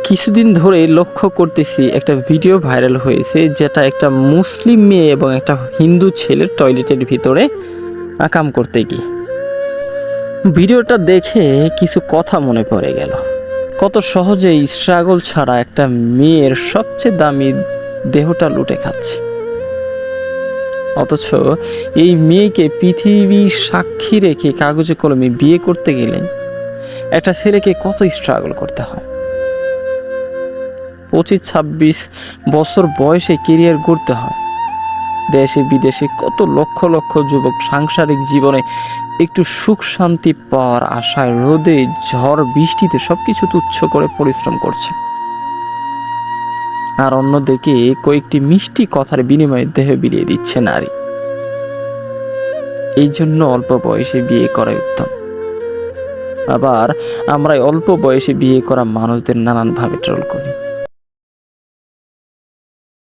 কিছুদিন ধরে লক্ষ্য করতেছি একটা ভিডিও ভাইরাল হয়েছে, যেটা একটা মুসলিম মেয়ে এবং একটা হিন্দু ছেলের টয়লেটের ভিতরে কাম করতে গিয়ে। ভিডিওটা দেখে কিছু কথা মনে পড়ে গেল। কত সহজেই স্ট্রাগল ছাড়া একটা মেয়ের সবচেয়ে দামি দেহটা লুটে খাচ্ছে, অথচ এই মেয়েকে পৃথিবী সাক্ষী রেখে কাগজে কলমে বিয়ে করতে গেলে একটা ছেলেকে কত স্ট্রাগল করতে হয়। 25-26 বছর বয়সে কেরিয়ার গড়তে হয়। দেশে বিদেশে কত লক্ষ লক্ষ যুবক সাংসারিক জীবনে একটু সুখ শান্তি পাওয়ার আশায় রোদে ঝড় বৃষ্টিতে সবকিছু তুচ্ছ করে পরিশ্রম করছে, আর অন্যদিকে কয়েকটি মিষ্টি কথার বিনিময়ে দেহ বিলিয়ে দিচ্ছে নারী। এই জন্য অল্প বয়সে বিয়ে করাই উত্তম। আবার আমরা অল্প বয়সে বিয়ে করা মানুষদের নানানভাবে ট্রোল করি।